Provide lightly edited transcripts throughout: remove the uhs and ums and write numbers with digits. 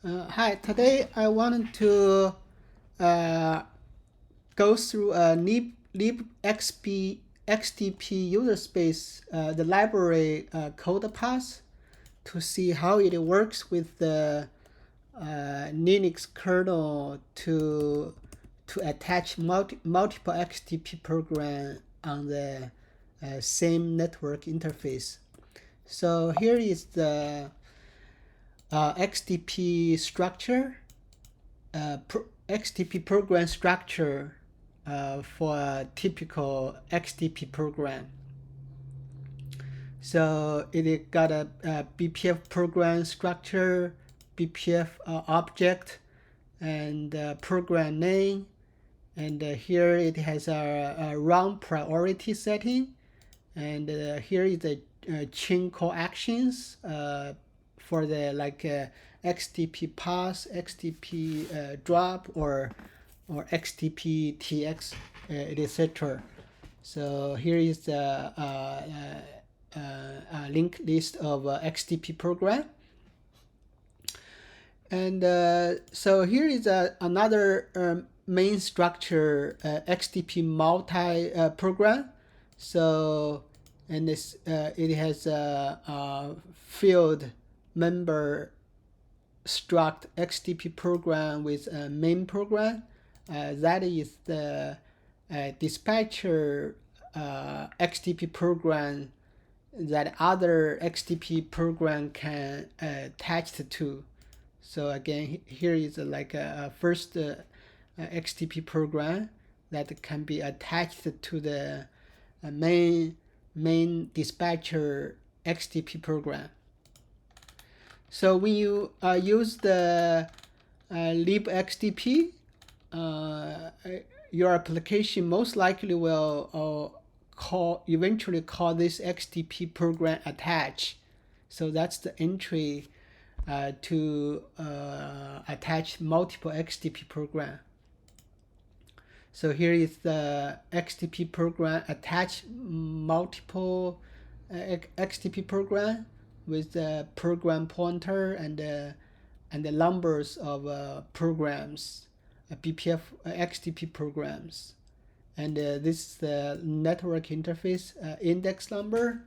Hi, today I wanted to uh, go through a libxdp user space, the library code path, to see how it works with the Linux kernel to attach multiple XDP program on the same network interface. So here is the XDP structure, XDP program structure for a typical XDP program. So it got a BPF program structure, BPF object, and program name. And here it has a run priority setting. And here is the chain call actions for the XDP pass, XDP drop, or XDP TX, etc. So here is the linked list of XDP program. And so here is another main structure, XDP multi program. So, and this it has a field member struct XDP program with a main program. That is the dispatcher XDP program that other XDP program can attach to. So again, here is like a first XDP program that can be attached to the main dispatcher XDP program. So when you use the libxdp, your application most likely will eventually call this XDP program attach. So that's the entry to attach multiple XDP program. So here is the XDP program attach multiple XDP program with the program pointer and the numbers of programs, BPF XDP programs. And this is the network interface index number.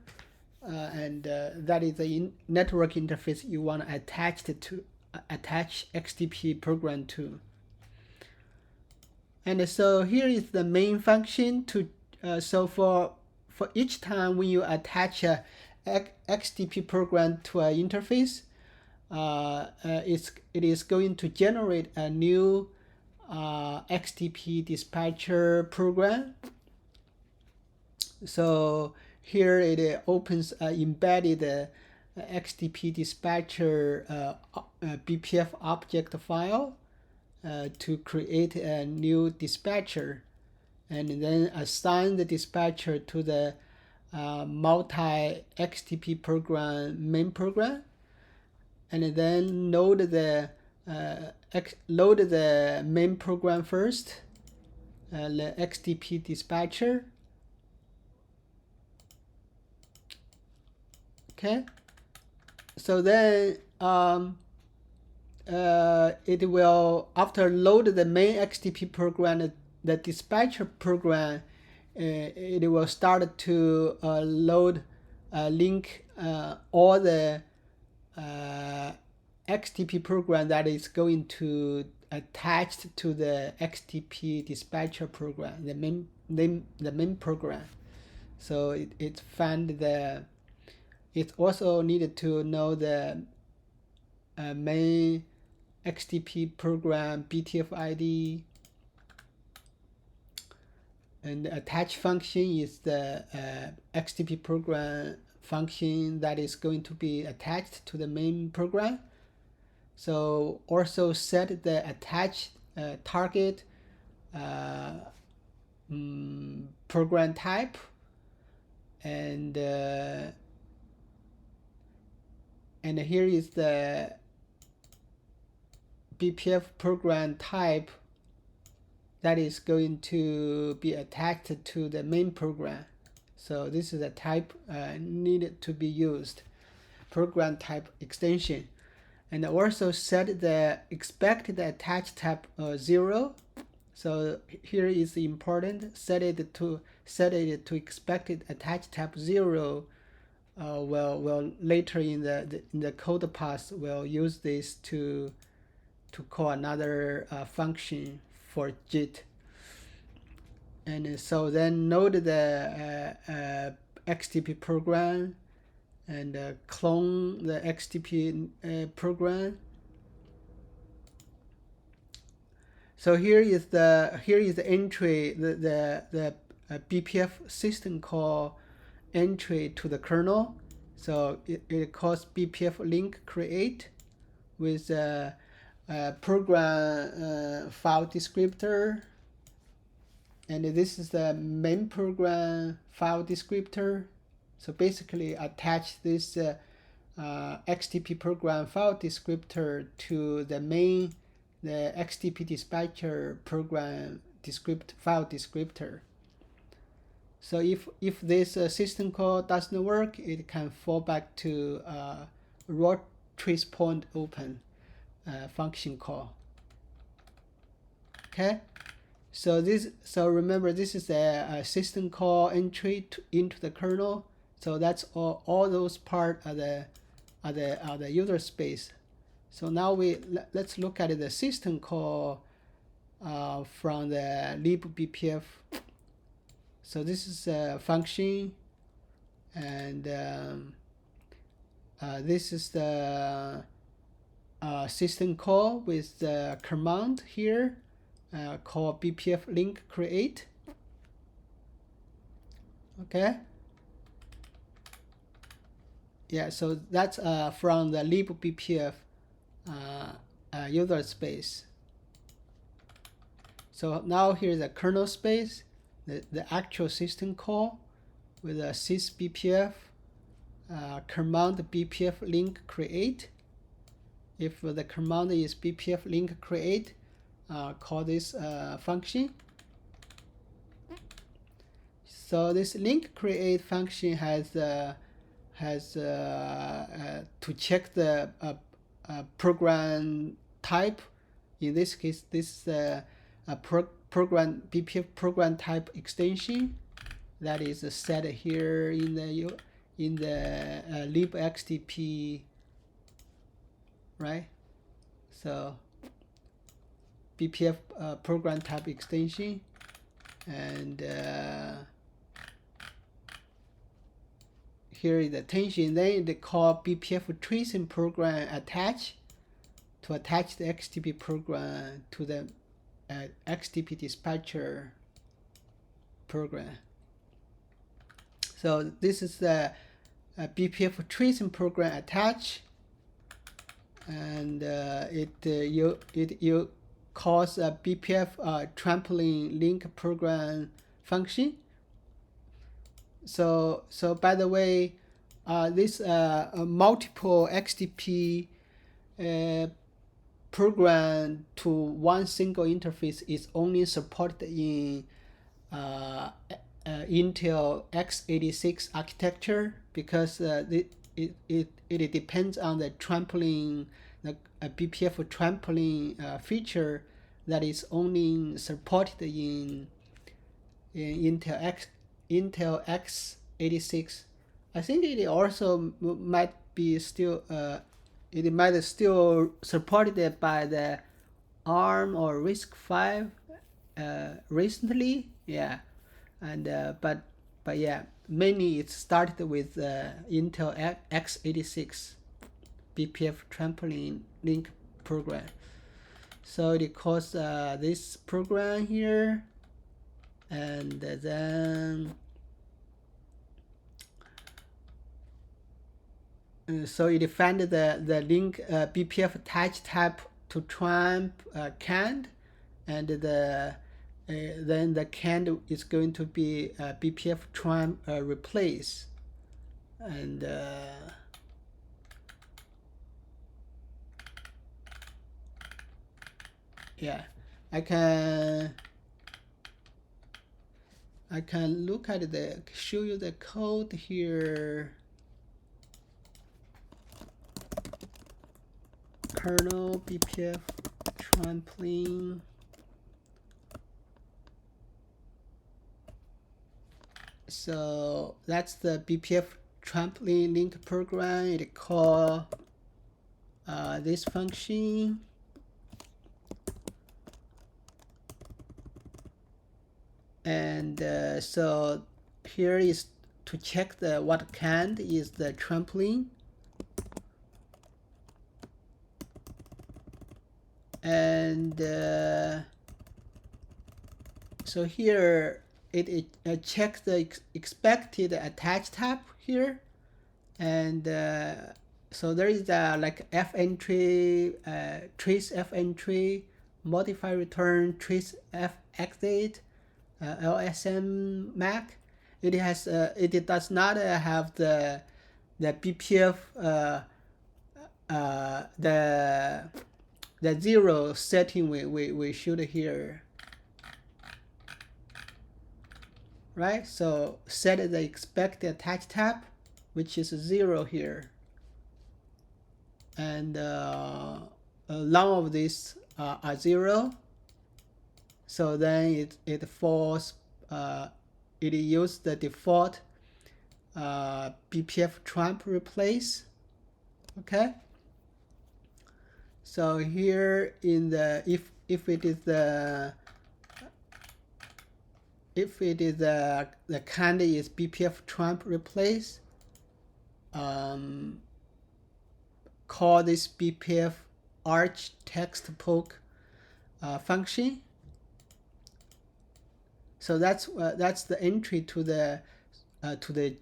And that is the network interface you want to attach XDP program to. And so here is the main function to so for each time when you attach a XDP program to an interface, it is going to generate a new XDP dispatcher program. So here it opens an embedded XDP dispatcher BPF object file to create a new dispatcher, and then assign the dispatcher to the multi XDP program main program, and then load the main program first, the XDP dispatcher. Okay, so then it will, after load the main XDP program, the dispatcher program, it will start to load, link all the XDP program that is going to attached to the XDP dispatcher program, the main program. So it found it also needed to know the main XDP program BTF ID, and the attach function is the XDP program function that is going to be attached to the main program. So also set the attach target program type, and here is the BPF program type that is going to be attached to the main program. So this is a type needed to be used, program type extension. and also set the expected attach type 0. So here is important, set it to expected attach type 0. Well later in the code path we'll use this to call another function for JIT. And so then load the XDP program and clone the XDP program. So here is the entry, the BPF system call entry to the kernel. So it calls BPF link create with program file descriptor, and this is the main program file descriptor. So basically attach this XDP program file descriptor to the main, the XDP dispatcher program file descriptor. So if this system call doesn't work, it can fall back to raw trace point open function call. Okay, so remember this is a system call entry into the kernel. So that's all those part are the user space. So now let's look at the system call from the libxdp. So this is a function, and this is the system call with the command here called BPF link create. Okay. Yeah, so that's from the libxdp user space. So now here's the kernel space, the actual system call with a sysbpf command BPF link create. If the command is BPF link create, call this function. So this link create function has to check the program type. In this case, this is a program BPF program type extension that is set here in the libxdp, right? So BPF program type extension, and here is the attention. Then they call BPF tracing program attach to attach the XDP program to the XDP dispatcher program. So this is the BPF tracing program attach, and you calls a BPF trampoline link program function. So by the way, this multiple XDP program to one single interface is only supported in Intel x86 architecture, because it depends on the trampoline, the BPF trampoline feature that is only supported in Intel x86. I think it also might be still it might still supported by the ARM or RISC-V recently, yeah, and but yeah, mainly it started with Intel x86 BPF trampoline link program. So it calls this program here, and then so it found the link BPF attach type to tramp canned, and then the canned is going to be BPF tramp replace, and yeah, I can look at show you the code here. kernel bpf trampoline. So that's the bpf trampoline link program. It call this function. And so here is to check the what kind is the trampoline. And so here it checks the expected attach type here. And so there is like f entry, trace f entry, modify return, trace f exit, LSM MAC. It has it does not have the BPF the 0 setting we should here, right? So set the expected attach type, which is 0 here, and none of these are 0. So then it falls. It uses the default bpf tramp replace. Okay. So here in the if it is the kind is bpf tramp replace, call this bpf arch text poke function. So that's the entry to the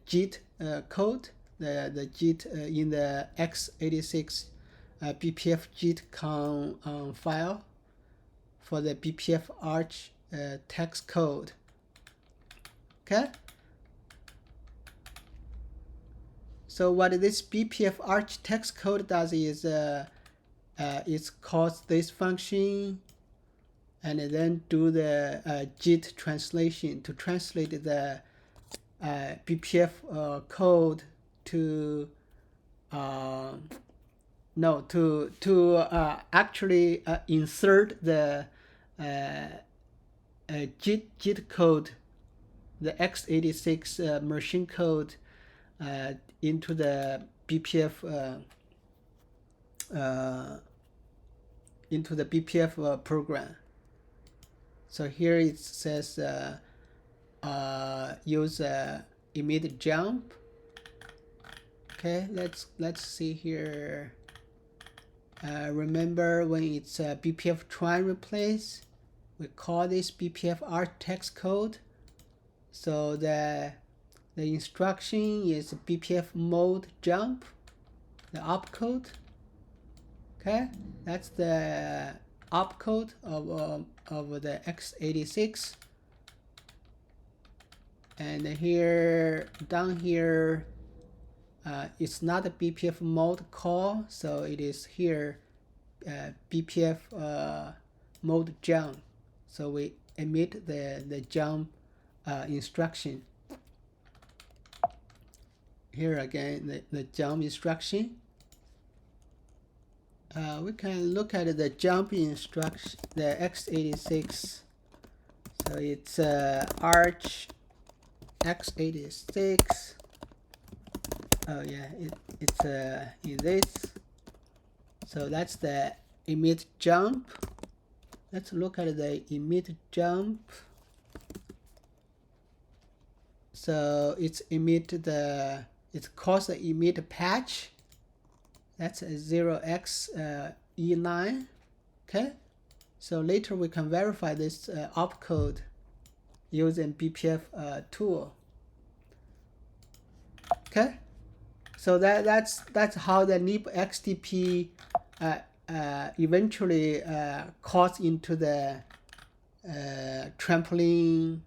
JIT code, the JIT in the x86 bpf JIT con file for the bpf arch text code. Okay. So what this bpf arch text code does is it calls this function and then do the JIT translation to translate the bpf code to actually insert the JIT code, the x86 machine code into the bpf program. So here it says use emit jump. Okay, let's see here. Remember when it's bpf try replace, we call this bpf arch text code. So the instruction is bpf mode jump, the opcode. Okay, that's the opcode of the x86. And here down here it's not a bpf mode call, so it is here bpf mode jump. So we emit the jump instruction. Here again the jump instruction. We can look at the jump instruction, the x86. So it's arch x86. Oh yeah, it's in this. So that's the emit jump. Let's look at the emit jump. So it's it calls the emit patch. That's a 0x E9. So later we can verify this opcode using bpf tool. Okay. So that's how the libxdp eventually calls into the trampoline,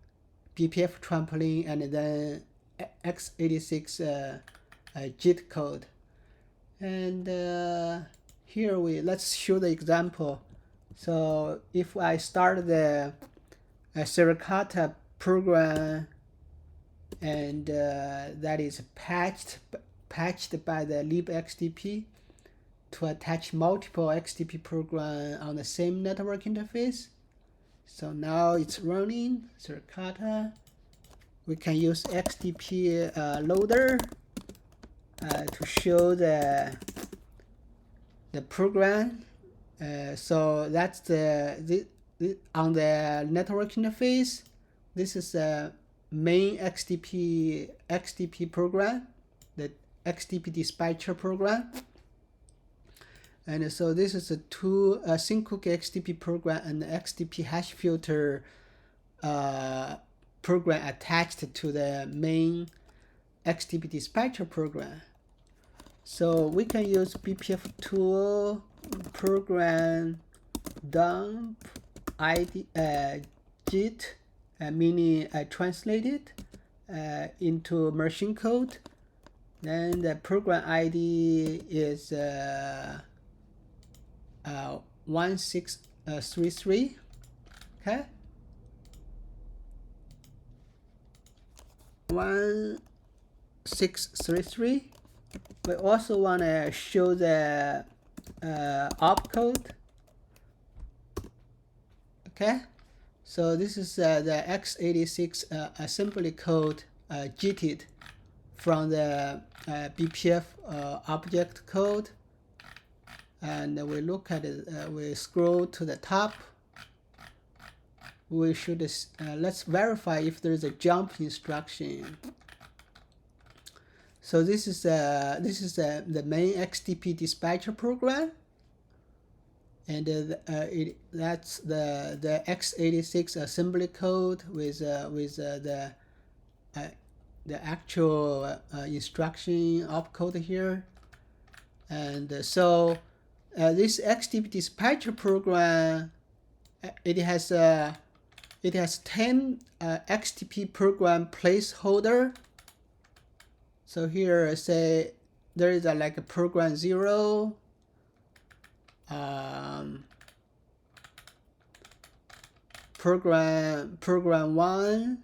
bpf trampoline, and then x86 JIT code. And here let's show the example. So if I start the Suricata program, and that is patched by the libxdp, to attach multiple XDP program on the same network interface. So now it's running Suricata. We can use XDP loader to show the program. So that's the on the network interface. This is the main XDP program, the XDP dispatcher program. And so this is a two synchronic XDP program and the XDP hash filter program attached to the main XDP dispatcher program. So we can use BPF tool program dump ID JIT meaning translate it into machine code. Then the program ID is 1633. Okay. 1633. We also want to show the opcode. Okay, so this is the x86 assembly code JITted from the BPF object code, and we look at it. We scroll to the top. We should let's verify if there is a jump instruction. So this is the main XDP dispatcher program, and that's the x86 assembly code with the actual instruction opcode here. And so this XDP dispatcher program, it has 10 XDP program placeholder. So here, say there is like a program 0, program 1.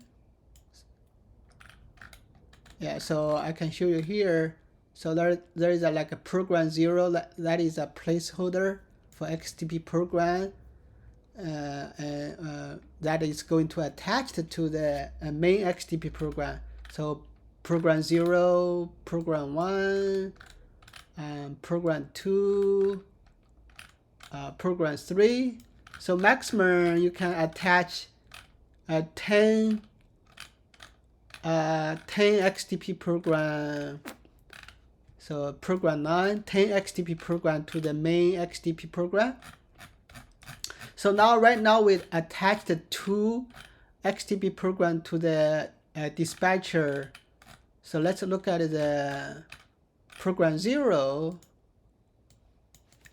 Yeah, so I can show you here. So there is like a program 0 that is a placeholder for XDP program. That is going to attach to the main XDP program. So program 0, program 1, program 2, program 3. So maximum you can attach 10 XDP program. So program 9, 10 XDP program to the main XDP program. So now, right now, we attached 2 XDP program to the dispatcher. So let's look at the program 0,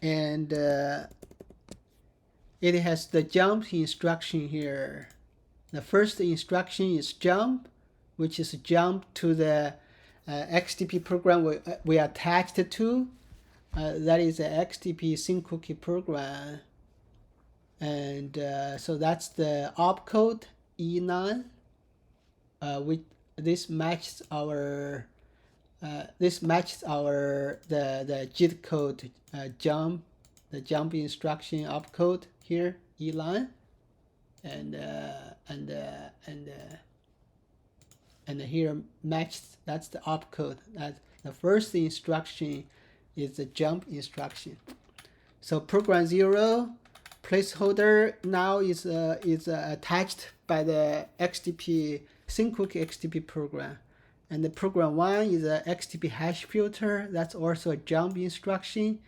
and it has the jump instruction here. The first instruction is jump, which is jump to the XDP program we attached to. That is the XDP synchronic program. And so that's the opcode E9. This matches our the JIT code jump, the jump instruction opcode here E9, and here matched. That's the opcode. That the first instruction is the jump instruction. So program 0 placeholder now is attached by the XDP synchronic XDP program, and the program 1 is a XDP hash filter. That's also a jump instruction.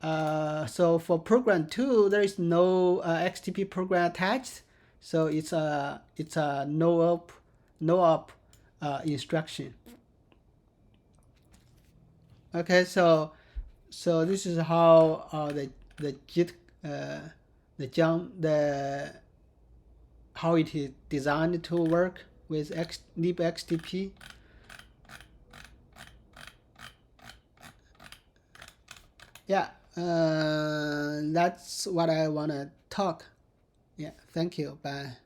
So for program 2, there is no XDP program attached, so it's a no op instruction. Okay, so this is how the JIT how it is designed to work with libxdp. Yeah, that's what I want to talk. Yeah, thank you. Bye.